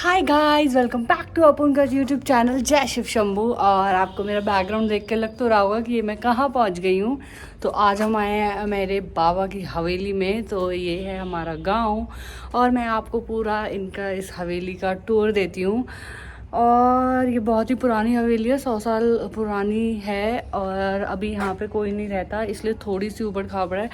Hi guys, welcome back to अपन का YouTube channel जय शिव शंभू। और आपको मेरा बैकग्राउंड देख के लग तो रहा होगा कि ये मैं कहाँ पहुँच गई हूँ। तो आज हम आए हैं मेरे बाबा की हवेली में। तो ये है हमारा गांव और मैं आपको पूरा इनका इस हवेली का टूर देती हूँ। और ये बहुत ही पुरानी हवेली है, 100 साल पुरानी है। और अभी यहाँ पे कोई नहीं रहता, इसलिए थोड़ी सी ऊबड़ खाबड़ है।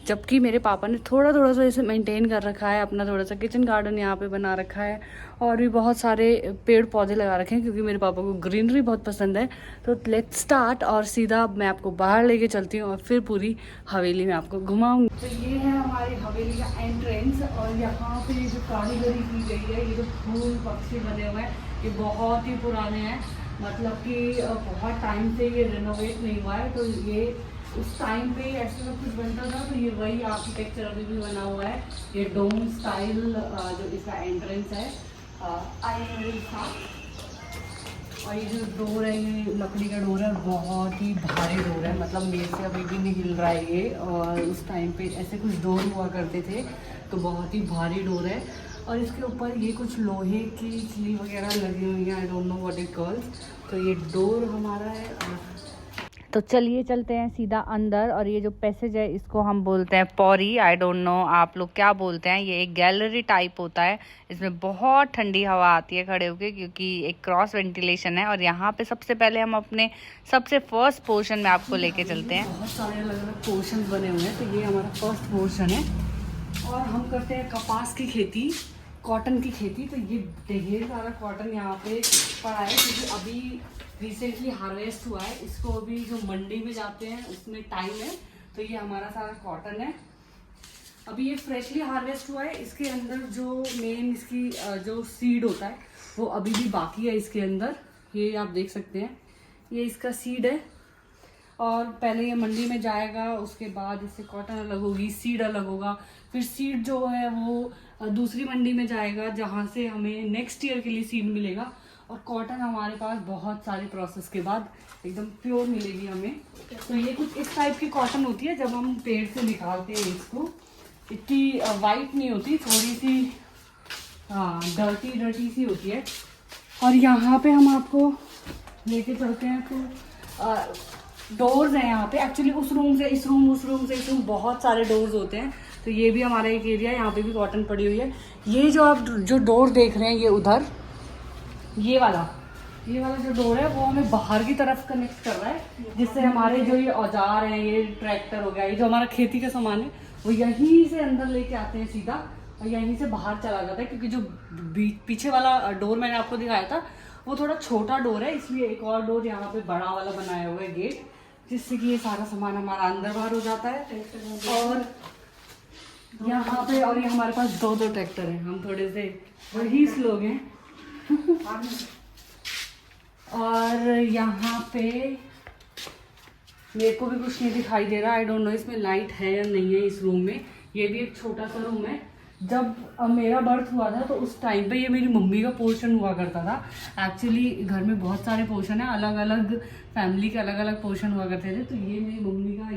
जबकि मेरे पापा ने थोड़ा थोड़ा सा इसे मेंटेन कर रखा है, अपना थोड़ा सा किचन गार्डन यहाँ पे बना रखा है। और भी बहुत सारे पेड़ पौधे लगा रखे हैं क्योंकि मेरे पापा को ग्रीनरी बहुत पसंद है। तो लेट्स स्टार्ट, और सीधा मैं आपको बाहर लेके चलती हूँ और फिर पूरी हवेली में आपको घुमाऊंगी। तो ये है हमारी हवेली का एंट्रेंस। और यहाँ पे जो कारीगरी की गई है, ये जो फूल पक्षी बने हुए हैं, ये बहुत ही पुराने हैं। मतलब कि बहुत टाइम से ये रेनोवेट नहीं हुआ है। तो ये उस टाइम पे ऐसे सब कुछ बनता था, तो ये वही आर्किटेक्चर अभी भी बना हुआ है। ये डोम स्टाइल जो इसका एंट्रेंस है आई मेरे साथ। और ये जो डोर है, ये लकड़ी का डोर है, बहुत ही भारी डोर है। मतलब मेरे से अभी भी नहीं हिल रहा है ये। और उस टाइम पे ऐसे कुछ डोर हुआ करते थे, तो बहुत ही भारी डोर है। और इसके ऊपर ये कुछ लोहे की चिली वगैरह लगी हुई हैं, I don't know what it calls. तो ये डोर हमारा है। तो चलिए चलते हैं सीधा अंदर। और ये जो पैसेज है, इसको हम बोलते हैं पौरी। आई डोंट नो आप लोग क्या बोलते हैं। ये एक गैलरी टाइप होता है, इसमें बहुत ठंडी हवा आती है खड़े होके, क्योंकि एक क्रॉस वेंटिलेशन है। और यहाँ पे सबसे पहले हम अपने सबसे फर्स्ट पोर्शन में आपको लेके चलते हैं। बहुत सारे अलग अलग पोर्शन बने हुए हैं। तो ये हमारा फर्स्ट पोर्शन है और हम करते हैं कपास की खेती, कॉटन की खेती। तो ये ढेर सारा कॉटन यहाँ पे पड़ा है, क्योंकि अभी रिसेंटली हार्वेस्ट हुआ है। इसको अभी जो मंडी में जाते हैं उसमें टाइम है। तो ये हमारा सारा कॉटन है, अभी ये फ्रेशली हार्वेस्ट हुआ है। इसके अंदर जो मेन इसकी जो सीड होता है वो अभी भी बाकी है इसके अंदर। ये आप देख सकते हैं, ये इसका सीड है। और पहले ये मंडी में जाएगा, उसके बाद इससे कॉटन अलग होगी, सीड अलग होगा। फिर सीड जो है वो दूसरी मंडी में जाएगा, जहाँ से हमें नेक्स्ट ईयर के लिए सीड मिलेगा। और कॉटन हमारे पास बहुत सारे प्रोसेस के बाद एकदम प्योर मिलेगी हमें। तो ये कुछ इस टाइप की कॉटन होती है, जब हम पेड़ से निकालते हैं इसको। इतनी वाइट नहीं होती, थोड़ी सी डर्टी सी होती है। और यहाँ पे हम आपको लेके चलते हैं। तो डोर्स हैं यहाँ पे, एक्चुअली उस रूम से इस रूम, उस रूम से इस रूम, बहुत सारे डोर्स होते हैं। तो ये भी हमारा एक एरिया है, यहाँ पे भी कॉटन पड़ी हुई है। ये जो आप जो डोर देख रहे हैं, ये उधर ये वाला जो डोर है वो हमें बाहर की तरफ कनेक्ट कर रहा है, जिससे हमारे जो ये औजार हैं, ये ट्रैक्टर हो गया, ये जो हमारा खेती का सामान है, वो यहीं से अंदर लेके आते हैं सीधा और यहीं से बाहर चला जाता है। क्योंकि जो पीछे वाला डोर मैंने आपको दिखाया था वो थोड़ा छोटा डोर है, इसलिए एक और डोर यहाँ पे बड़ा वाला बनाया हुआ है गेट, जिससे कि ये सारा सामान हमारा अंदर बाहर हो जाता है। और यहाँ पे, और ये हमारे पास दो ट्रैक्टर हैं, हम थोड़े से वही लोग हैं। और यहाँ पे मेरे को भी कुछ नहीं दिखाई दे रहा, आई डोंट नो इसमें लाइट है या नहीं है इस रूम में। ये भी एक छोटा सा रूम है। जब मेरा बर्थ हुआ था तो उस टाइम पे ये मेरी मम्मी का पोर्शन हुआ करता था। एक्चुअली घर में बहुत सारे पोर्शन है, अलग अलग फैमिली के अलग अलग पोर्शन हुआ करते थे। तो ये मेरी मम्मी का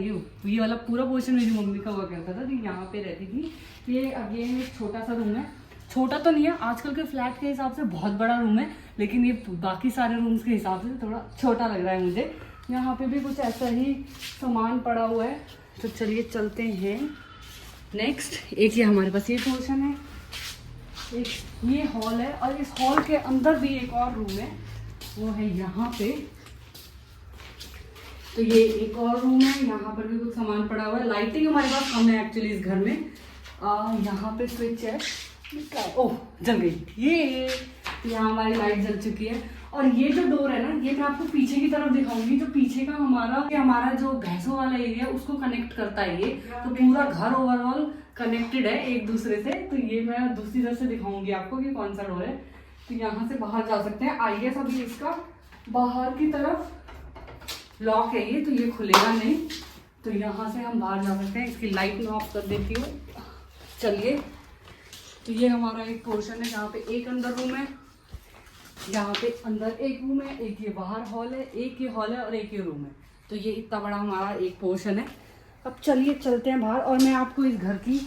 ये वाला पूरा पोर्शन मेरी मम्मी का हुआ करता था, तो यहाँ पे रहती थी। तो ये अगेन एक छोटा सा रूम है, छोटा तो नहीं है, आजकल के फ्लैट के हिसाब से बहुत बड़ा रूम है, लेकिन ये बाकी सारे रूम्स के हिसाब से थोड़ा छोटा लग रहा है मुझे। यहाँ पे भी कुछ ऐसा ही सामान पड़ा हुआ है। तो चलिए चलते हैं नेक्स्ट। एक ये हमारे पास ये पोर्शन है, एक ये हॉल है, और इस हॉल के अंदर भी एक और रूम है, वो है यहाँ पे। तो ये एक और रूम है, यहाँ पर भी कुछ सामान पड़ा हुआ है। लाइटिंग हमारे पास कम है एक्चुअली इस घर में। यहाँ पे स्विच है, ओह जल गई, ये यहाँ हमारी लाइट जल चुकी है। और ये जो डोर है ना, ये मैं आपको पीछे की तरफ दिखाऊंगी। जो पीछे का हमारा जो भैंसों वाला एरिया उसको कनेक्ट करता है ये। तो पूरा घर ओवरऑल कनेक्टेड है एक दूसरे से। तो ये मैं दूसरी तरफ से दिखाऊंगी आपको कि कौन सा डोर है। तो यहाँ से बाहर जा सकते हैं। आई गेस अभी इसका बाहर की तरफ लॉक है ये, तो ये खुलेगा नहीं। तो यहाँ से हम बाहर जा सकते हैं। इसकी लाइट मैं ऑफ कर देती हूँ। चलिए, तो ये हमारा एक पोर्शन है जहाँ पे एक अंदर रूम है, यहाँ पे अंदर एक रूम है, एक ये बाहर हॉल है, एक ये हॉल है और एक ये रूम है। तो ये इतना बड़ा हमारा एक पोर्शन है। अब चलिए चलते हैं बाहर और मैं आपको इस घर की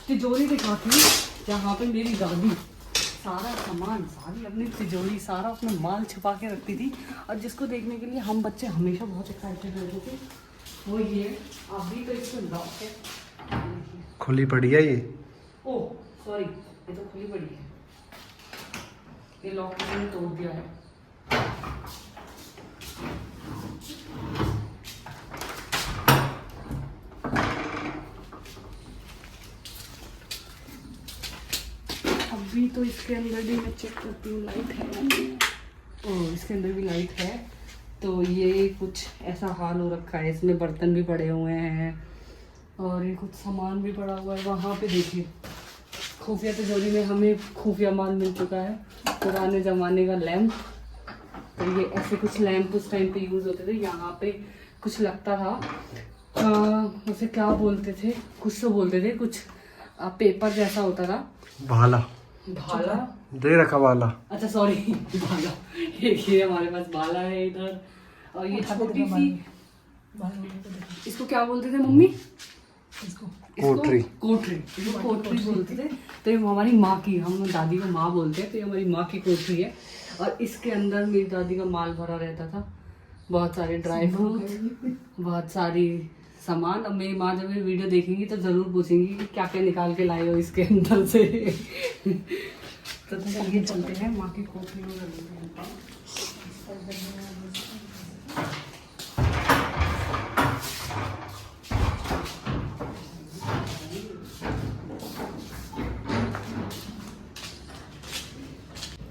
तिजोरी दिखाती हूँ, जहाँ पे मेरी दादी सारा सामान, सारी अपनी तिजोरी, सारा अपना माल छुपा के रखती थी। और जिसको देखने के लिए हम बच्चे हमेशा बहुत एक्साइटेड रहते थे, वो ये अभी तो इसको लॉक है, खुली पड़ी है ये। ओह सॉरी, ये तो खुली पड़ी है, ये लॉक मैंने तोड़ दिया है। अभी तो इसके अंदर भी मैं चेक करती हूँ लाइट है या नहीं। ओह इसके अंदर भी लाइट है। तो ये कुछ ऐसा हाल हो रखा है, इसमें बर्तन भी पड़े हुए हैं और ये कुछ सामान भी पड़ा हुआ है। वहाँ पे देखिए खुफिया तिजोरी में हमें खुफिया माल मिल चुका है, पुराने ज़माने का लैम्प। तो ये ऐसे कुछ लैम्प उस टाइम पे यूज़ होते थे। यहाँ पे कुछ लगता था उसे क्या बोलते थे, कुछ तो बोलते थे, कुछ पेपर जैसा होता था। भाला, भाला दे रखा भाला। अच्छा सॉरी भाला, ये हमारे पास भाला है इधर। और ये छोटी सी, इसको क्या बोलते थे मम्मी? कोठरी। कोठरी, इसको कोठरी बोलते थे। तो ये हमारी माँ की, हम दादी को माँ बोलते हैं, तो ये हमारी माँ की कोठरी है। और इसके अंदर मेरी दादी का माल भरा रहता था, बहुत सारे ड्राई फ्रूट, बहुत सारी सामान। अब मेरी माँ जब ये वीडियो देखेंगी तो ज़रूर पूछेंगी कि क्या क्या निकाल के लाए हो इसके अंदर से। तो चलिए चलते हैं माँ की कोठरी में।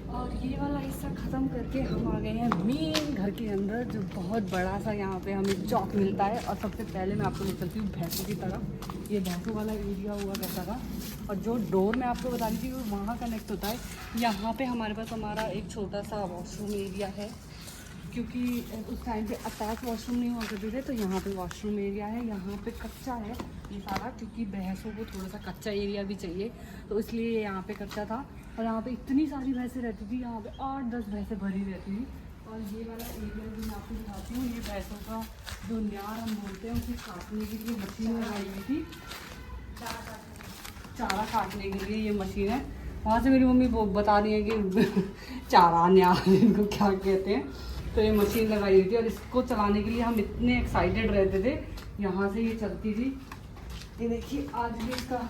और ये वाला हिस्सा ख़त्म करके हम आ गए हैं मेन घर के अंदर, जो बहुत बड़ा सा यहाँ पे हमें चौक मिलता है। और सबसे पहले मैं आपको ले चलती हूँ भैंसों की तरफ। ये भैंसों वाला एरिया हुआ करता था, और जो डोर मैं आपको बता रही थी वो वहाँ कनेक्ट होता है। यहाँ पे हमारे पास हमारा एक छोटा सा वॉशरूम एरिया है, क्योंकि उस टाइम पे अटैच वॉशरूम नहीं हुआ करते थे। तो यहाँ पे वॉशरूम एरिया है, यहाँ पे कच्चा है ये सारा, क्योंकि भैंसों को थोड़ा सा कच्चा एरिया भी चाहिए, तो इसलिए यहाँ पे कच्चा था। और यहाँ पे इतनी सारी भैंसें रहती थी, यहाँ पे 8-10 भैंसें भरी रहती थी। और ये वाला एरिया भी मैं आपको दिखाती हूँ, ये भैंसों का जो न्यार हम बोलते हैं उसे काटने के लिए मशीन लगाई हुई थी। चारा काटने के लिए ये मशीन है। वहाँ से मेरी मम्मी बता रही है कि चारा न्यार इनको क्या कहते हैं। तो ये मशीन लगाई हुई थी, और इसको चलाने के लिए हम इतने एक्साइटेड रहते थे। यहाँ से ये चलती थी, ये देखिए आज भी इसका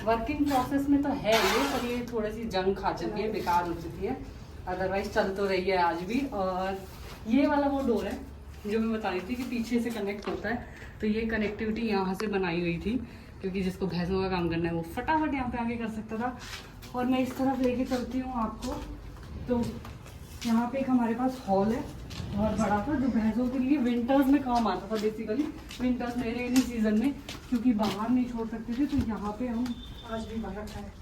वर्किंग प्रोसेस में तो है ये, पर ये थोड़ी सी जंग खा चुकी है, बेकार हो चुकी है। अदरवाइज चल तो रही है आज भी। और ये वाला वो डोर है जो मैं बता रही थी कि पीछे से कनेक्ट होता है। तो ये कनेक्टिविटी यहाँ से बनाई हुई थी, क्योंकि जिसको भैंसों का काम करना है वो फटाफट यहाँ पे आगे कर सकता था। और मैं इस तरफ लेके चलती हूँ आपको। तो यहाँ पे एक हमारे पास हॉल है बहुत बड़ा सा, जो भैंसों के लिए विंटर्स में काम आता था बेसिकली। विंटर्स में, रेनी सीजन में, क्योंकि बाहर नहीं छोड़ सकते थे, तो यहाँ पे हम आज भी बाहर रखा है,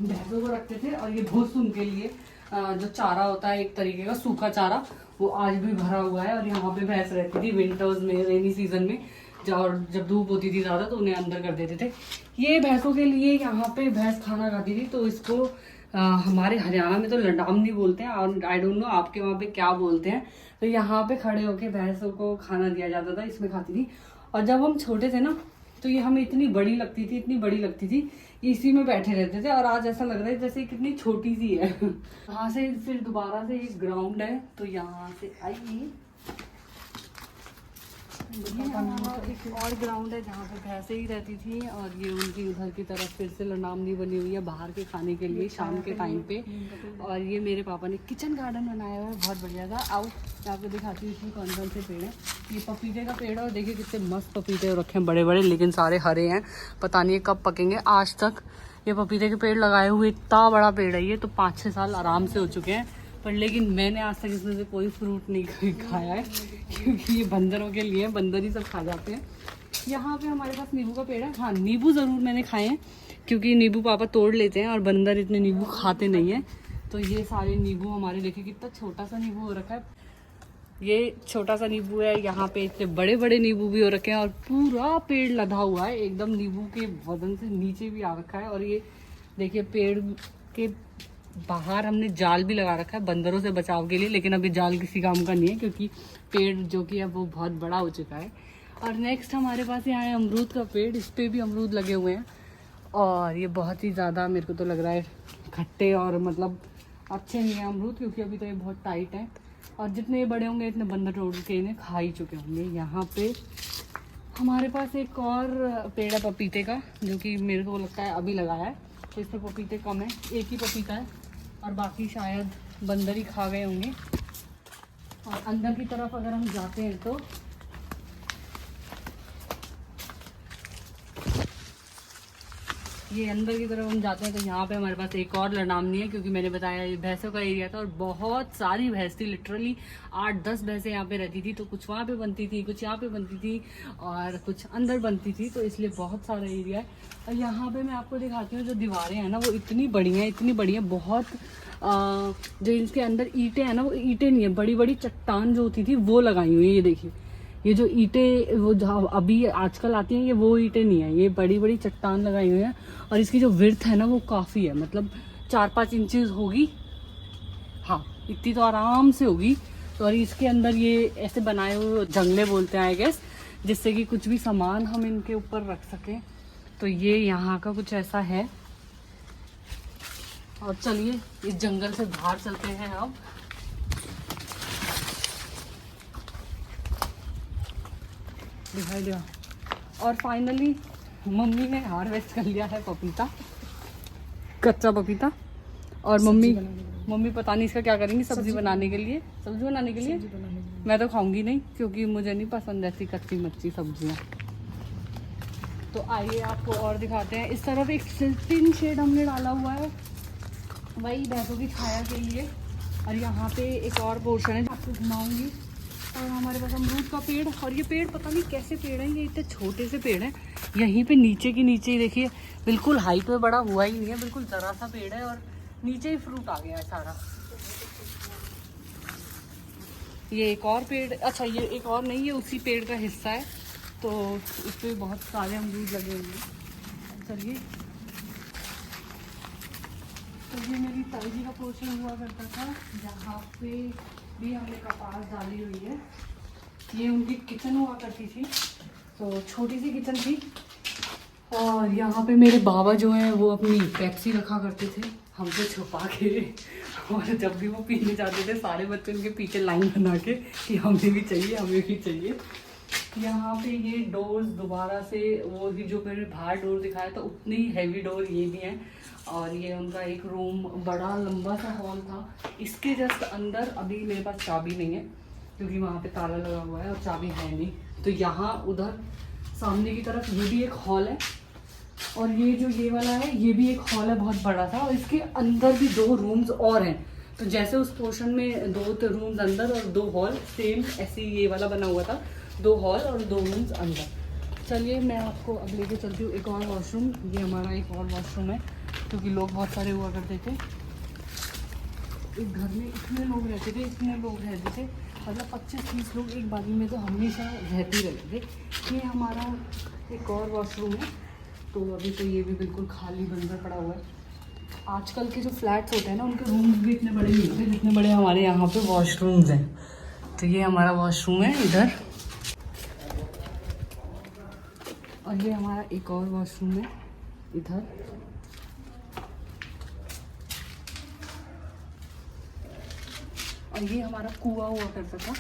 भैंसों को रखते थे। और ये भूस उनके लिए जो चारा होता है एक तरीके का सूखा चारा, वो आज भी भरा हुआ है। और यहाँ पे भैंस रहती थी विंटर्स में, रेनी सीजन में, जब धूप होती थी ज़्यादा तो उन्हें अंदर कर देते थे। ये भैंसों के लिए यहाँ पे भैंस खाना खाती थी, तो इसको हमारे हरियाणा में तो लडामनी बोलते हैं, और आई डोंट नो आपके वहाँ पे क्या बोलते हैं। तो यहाँ पे खड़े होके भैंसों को खाना दिया जाता था, इसमें खाती थी। और जब हम छोटे थे ना, तो ये हमें इतनी बड़ी लगती थी, इतनी बड़ी लगती थी, इसी में बैठे रहते थे। और आज ऐसा लग रहा है जैसे कितनी छोटी सी है। यहाँ से फिर दोबारा से एक ग्राउंड है, तो यहाँ से आइए, एक और ग्राउंड है जहाँ पे भैंसें ही रहती थी। और ये उनकी उधर की तरफ फिर से लडामनी बनी हुई है बाहर के खाने के लिए शाम के टाइम पे। और ये मेरे पापा ने किचन गार्डन बनाया हुआ है, बहुत बढ़िया था। आओ मैं आपको दिखाती हूँ इसमें कौन कौन से पेड़ हैं। ये पपीते का पेड़ है, और देखिए कितने मस्त पपीते रखे हैं, बड़े बड़े, लेकिन सारे हरे हैं, पता नहीं कब पकेंगे। आज तक ये पपीते के पेड़ लगाए हुए, इतना बड़ा पेड़ है ये, तो 5-6 साल आराम से हो चुके हैं, पर लेकिन मैंने आज तक इसमें से कोई फ्रूट नहीं खाया है, क्योंकि ये बंदरों के लिए, बंदर ही सब खा जाते हैं। यहाँ पे हमारे पास नींबू का पेड़ है। हाँ, नींबू ज़रूर मैंने खाए हैं, क्योंकि नींबू पापा तोड़ लेते हैं और बंदर इतने नींबू खाते नहीं हैं। तो ये सारे नींबू हमारे, देखिए कितना छोटा सा नींबू हो रखा है, ये छोटा सा नींबू है। यहाँ पे इतने बड़े बड़े नींबू भी हो रखे हैं, और पूरा पेड़ लदा हुआ है एकदम, नींबू के वजन से नीचे भी आ रखा है। और ये देखिए पेड़ के बाहर हमने जाल भी लगा रखा है बंदरों से बचाव के लिए, लेकिन अभी जाल किसी काम का नहीं है, क्योंकि पेड़ जो कि है वो बहुत बड़ा हो चुका है। और नेक्स्ट हमारे पास यहाँ है अमरूद का पेड़, इस पे भी अमरूद लगे हुए हैं। और ये बहुत ही ज़्यादा मेरे को तो लग रहा है खट्टे और मतलब अच्छे नहीं हैं अमरूद, क्योंकि अभी तो ये बहुत टाइट है और जितने ये बड़े होंगे इतने बंदर तोड़ के इन्हें खा ही चुके होंगे। यहाँ पे हमारे पास एक और पेड़ है पपीते का, जो कि मेरे को लगता है अभी लगाया है, तो इसमें पपीते कम है, एक ही पपीता है और बाकी शायद बंदर ही खा गए होंगे। और अंदर की तरफ अगर हम जाते हैं तो ये अंदर की तरफ हम जाते हैं तो यहाँ पे हमारे पास एक और लड़ामनी है, क्योंकि मैंने बताया ये भैंसों का एरिया था और बहुत सारी भैंस थी, लिटरली 8-10 भैंसें यहाँ पे रहती थी। तो कुछ वहाँ पे बनती थी, कुछ यहाँ पे बनती थी और कुछ अंदर बनती थी, तो इसलिए बहुत सारा एरिया है। और यहाँ पे मैं आपको दिखाती हूँ जो दीवारें हैं ना वो इतनी बड़ी हैं, इतनी बड़ी हैं, बहुत जो इसके अंदर ईंटें हैं ना वो ईंटें नहीं है, बड़ी बड़ी चट्टान जो होती थी वो लगाई हुई है। ये देखिए, ये जो ईंटें वो जहाँ अभी आजकल आती हैं ये वो ईंटें नहीं है, ये बड़ी बड़ी चट्टान लगाई हुई है। और इसकी जो विड्थ है ना वो काफ़ी है, मतलब 4-5 इंचेस होगी, हाँ इतनी तो आराम से होगी। तो और इसके अंदर ये ऐसे बनाए हुए जंगले बोलते हैं आई गेस, जिससे कि कुछ भी सामान हम इनके ऊपर रख सकें। तो ये यहाँ का कुछ ऐसा है। और चलिए इस जंगल से बाहर चलते हैं अब। दिखाई दिया। और फाइनली मम्मी ने हार्वेस्ट कर लिया है पपीता, कच्चा पपीता। और मम्मी पता नहीं इसका क्या करेंगी, सब्जी बनाने के लिए, सब्जी बनाने के लिए। मैं तो खाऊंगी नहीं, क्योंकि मुझे नहीं पसंद ऐसी कच्ची मच्ची सब्जियां। तो आइए आपको और दिखाते हैं। इस तरफ एक सिल्टिन शेड हमने डाला हुआ है, वही भैंसों की छाया के लिए। और यहाँ पे एक और पोर्शन है, आपको घुमाऊंगी। और हमारे पास अमरूद का पेड़, और ये पेड़ पता नहीं कैसे पेड़ हैं, ये इतने छोटे से पेड़ हैं। यहीं पे नीचे की नीचे ही देखिए, बिल्कुल हाइट में बड़ा हुआ ही नहीं है, बिल्कुल ज़रा सा पेड़ है और नीचे ही फ्रूट आ गया है सारा। ये एक और पेड़, अच्छा ये एक और नहीं, ये उसी पेड़ का हिस्सा है, तो इस पर बहुत सारे अमरूद लगे हुए हैं। चलिए, तो ये मेरी ताई जी का पोर्शन हुआ करता था, जहाँ पे भी हमने कपास डाली हुई है। ये उनकी किचन हुआ करती थी, तो छोटी सी किचन थी। और यहाँ पे मेरे बाबा जो हैं वो अपनी पेप्सी रखा करते थे हमसे छुपा के, और जब भी वो पीने जाते थे सारे बच्चे उनके पीछे लाइन बना के कि हमें भी चाहिए, हमें भी चाहिए। यहाँ पे ये डोर्स दोबारा से वो ही जो मैंने बाहर डोर दिखाया था उतनी ही हैवी डोर ये भी हैं। और ये उनका एक रूम, बड़ा लंबा सा हॉल था। इसके जस्ट अंदर अभी मेरे पास चाबी नहीं है, क्योंकि वहाँ पे ताला लगा हुआ है और चाबी है नहीं। तो यहाँ उधर सामने की तरफ ये भी एक हॉल है, और ये जो ये वाला है ये भी एक हॉल है, बहुत बड़ा था। और इसके अंदर भी 2 रूम्स और हैं। तो जैसे उस पोर्शन में 2 रूम्स अंदर और 2 हॉल, सेम ऐसे ये वाला बना हुआ था, 2 हॉल और 2 रूम्स अंदर। चलिए मैं आपको अब लेके चलती हूँ एक और वॉशरूम। ये हमारा एक और वॉशरूम है, क्योंकि लोग बहुत सारे हुआ करते थे। एक घर में इतने लोग रहते थे, मतलब 25-30 लोग एक बारी में तो हमेशा रहते रहते थे। ये हमारा एक और वॉशरूम है। तो अभी तो ये भी बिल्कुल खाली बंजर पड़ा हुआ है। आजकल के जो फ्लैट्स होते हैं ना उनके रूम्स भी इतने बड़े नहीं होते जितने बड़े हमारे यहाँ पे वॉशरूम्स हैं। तो ये हमारा वॉशरूम है इधर, और ये हमारा एक और वॉशरूम है इधर। और ये हमारा कुआं हुआ करता था।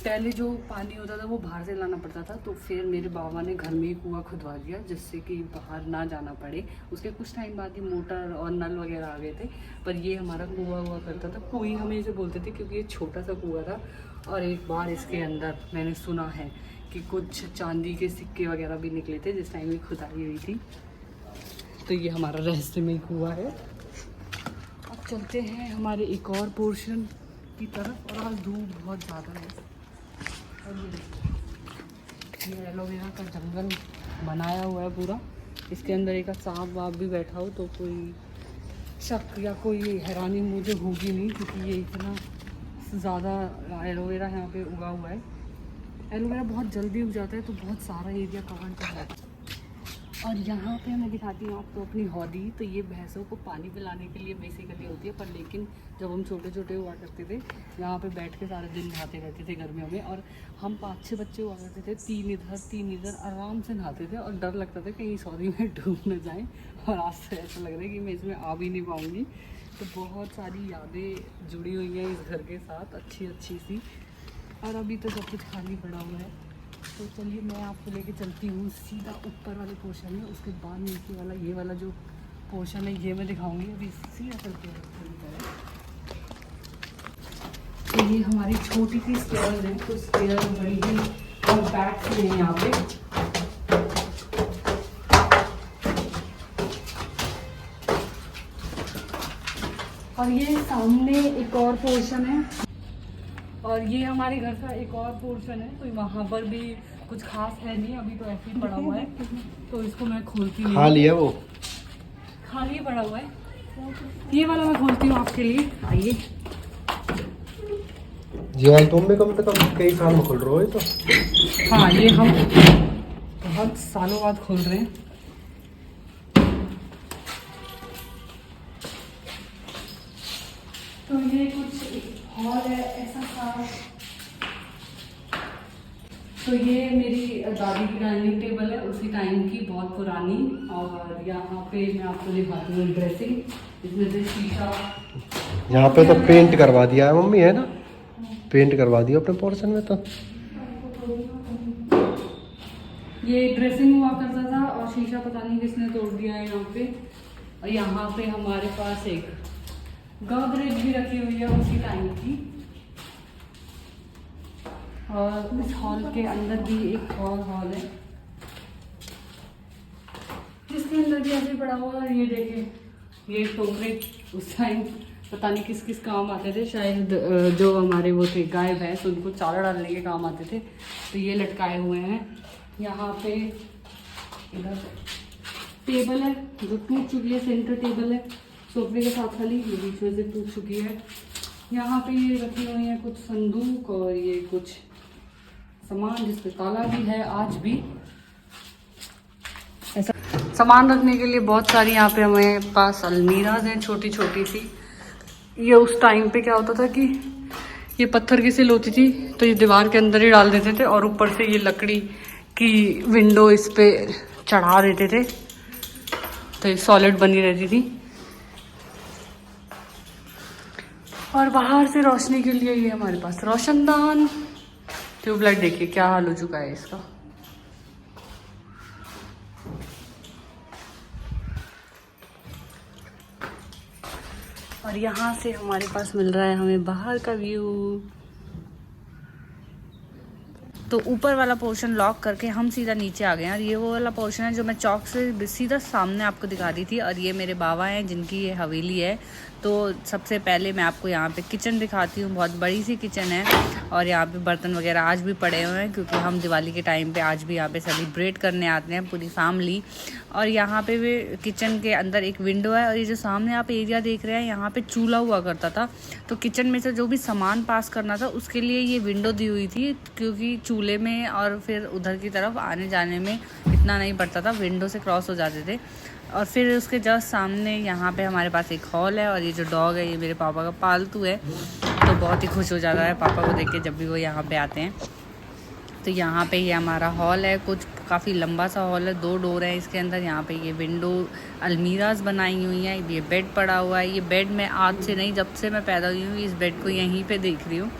पहले जो पानी होता था वो बाहर से लाना पड़ता था, तो फिर मेरे बाबा ने घर में ही कुआं खुदवा दिया, जिससे कि बाहर ना जाना पड़े। उसके कुछ टाइम बाद ही मोटर और नल वगैरह आ गए थे, पर ये हमारा कुआं हुआ करता था। कुएं हमें इसे बोलते थे क्योंकि ये छोटा सा कुआं था। और एक बार इसके अंदर मैंने सुना है कि कुछ चांदी के सिक्के वगैरह भी निकले थे जिस टाइम ये खुदाई हुई थी। तो ये हमारा रहस्यमय कुआं है। अब चलते हैं हमारे एक और पोर्शन की तरफ, और आज धूप बहुत ज़्यादा है। और ये एलोवेरा का जंगल बनाया हुआ है पूरा। इसके अंदर एक सांप वाप भी बैठा हो तो कोई शक या कोई हैरानी मुझे होगी नहीं, क्योंकि ये इतना ज़्यादा एलोवेरा यहाँ पे उगा हुआ है। एलोवेरा बहुत जल्दी उग जाता है, तो बहुत सारा एरिया कवर कर जाता है। और यहाँ पे मैं दिखाती हूँ आपको अपनी हौदी। तो ये भैंसों को पानी पिलाने के लिए बेसिकली होती है, पर लेकिन जब हम छोटे छोटे हुआ करते थे यहाँ पे बैठ के सारे दिन नहाते रहते थे गर्मियों में। और हम 5-6 बच्चे हुआ करते थे, 3 इधर आराम से नहाते थे और डर लगता था कहीं सॉरी में डूब न जाएँ। और आज से ऐसा लग रहा है कि मैं इसमें आ भी नहीं पाऊँगी। तो बहुत सारी यादें जुड़ी हुई हैं इस घर के साथ, अच्छी सी। और अभी तो सब कुछ खाली पड़ा हुआ है। तो चलिए मैं आपको लेके चलती हूँ सीधा ऊपर वाले पोर्शन में, उसके बाद नीचे वाला ये वाला जो पोर्शन है ये मैं दिखाऊंगी। अभी सीधा चलते हैं। तो ये हमारी छोटी सी स्टेयर है, तो स्टेयर बड़ी ही हम बैठते हैं यहाँ पे। और ये सामने एक और पोर्शन है, और ये हमारे घर का एक और पोर्शन है। तो वहाँ पर भी कुछ खास है नहीं, अभी तो ऐसे ही पड़ा हुआ है। तो इसको मैं खोलती नहीं, खाली है वो, खाली पड़ा हुआ है। ये वाला मैं खोलती हूँ आपके लिए, आइए। जीवन तुम भी कम से कम कई साल में खोल रहे हो ये तो। हाँ, ये हम बहुत सालों बाद खोल रहे हैं। तो ये कुछ हॉल है ऐसा था। तो ये मेरी दादी की डाइनिंग टेबल है, उसी टाइम की, बहुत पुरानी। और यहाँ पे मैं आपको दिखाती हूँ ड्रेसिंग, इसमें से शीशा। यहाँ पे तो पेंट करवा दिया है मम्मी, है ना? पेंट करवा दिया अपने पोर्शन में तो। ये ड्रेसिंग हुआ करता था और शीशा पता नहीं किसने तोड़ दिया है यहाँ पे। और यहाँ पे हमारे पास एक गोदरेज भी रखी हुई है उसी टाइम की। और इस हॉल के अंदर भी एक और हॉल है जिसके अंदर भी ऐसे पड़ा हुआ है। ये देखें, ये टोकरे उस टाइम पता नहीं किस किस काम आते थे, शायद जो हमारे वो थे गाय भैंस, उनको चारा डालने के काम आते थे। तो ये लटकाए हुए हैं। यहाँ पे इधर टेबल है जो टूट चुकी है, सेंटर टेबल है सोफे के साथ खाली, ये बीच में से टूट चुकी है। यहाँ पे ये रखी हुई है कुछ संदूक और ये कुछ सामान जिसपे ताला भी है आज भी। ऐसा सामान रखने के लिए बहुत सारी यहाँ पे हमारे पास अलमीराज हैं, छोटी छोटी सी। ये उस टाइम पे क्या होता था कि ये पत्थर की सिल होती थी, तो ये दीवार के अंदर ही डाल देते थे और ऊपर से ये लकड़ी की विंडो इस पे चढ़ा देते थे, तो ये सॉलिड बनी रहती थी। और बाहर से रोशनी के लिए ये हमारे पास रोशनदान। ट्यूबलाइट देखिए क्या हाल हो चुका है इसका। और यहाँ से हमारे पास मिल रहा है हमें बाहर का व्यू। तो ऊपर वाला पोर्शन लॉक करके हम सीधा नीचे आ गए हैं। और ये वो वाला पोर्शन है जो मैं चौक से सीधा सामने आपको दिखा रही थी। और ये मेरे बाबा हैं जिनकी ये हवेली है। तो सबसे पहले मैं आपको यहाँ पे किचन दिखाती हूँ। बहुत बड़ी सी किचन है और यहाँ पे बर्तन वगैरह आज भी पड़े हुए हैं, क्योंकि हम दिवाली के टाइम पे आज भी यहाँ पे सेलिब्रेट करने आते हैं पूरी फैमिली। और यहाँ पे भी किचन के अंदर एक विंडो है। और ये जो सामने आप एरिया देख रहे हैं, यहाँ पे चूल्हा हुआ करता था। तो किचन में से जो भी सामान पास करना था उसके लिए ये विंडो दी हुई थी, क्योंकि चूल्हे में और फिर उधर की तरफ आने जाने में इतना नहीं पड़ता था, विंडो से क्रॉस हो जाते थे। और फिर उसके जस्ट सामने यहाँ पे हमारे पास एक हॉल है। और ये जो डॉग है ये मेरे पापा का पालतू है, तो बहुत ही खुश हो जाता है पापा को देख के जब भी वो यहाँ पे आते हैं। तो यहाँ पे ये हमारा हॉल है, कुछ काफ़ी लंबा सा हॉल है, 2 डोर हैं इसके अंदर। यहाँ पे ये विंडो अलमीराज बनाई हुई हैं। ये बेड पड़ा हुआ है। ये बेड मैं आज से नहीं, जब से मैं पैदा हुई हूँ इस बेड को यहीं पे देख रही हूँ।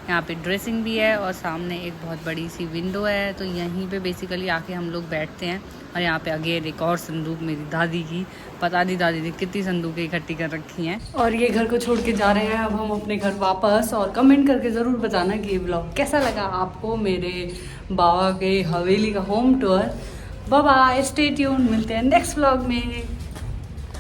यहाँ पे ड्रेसिंग भी है और सामने एक बहुत बड़ी सी विंडो है। तो यहीं पे बेसिकली आके हम लोग बैठते हैं। और यहाँ पे अगेन एक और संदूक मेरी दादी की, पता नहीं दादी ने कितनी संदूकें इकट्ठी कर रखी हैं। और ये घर को छोड़ के जा रहे हैं अब हम अपने घर वापस। और कमेंट करके ज़रूर बताना कि ये ब्लॉग कैसा लगा आपको, मेरे बाबा के हवेली का home tour. Bye bye, stay tune, मिलते हैं नेक्स्ट ब्लॉग में।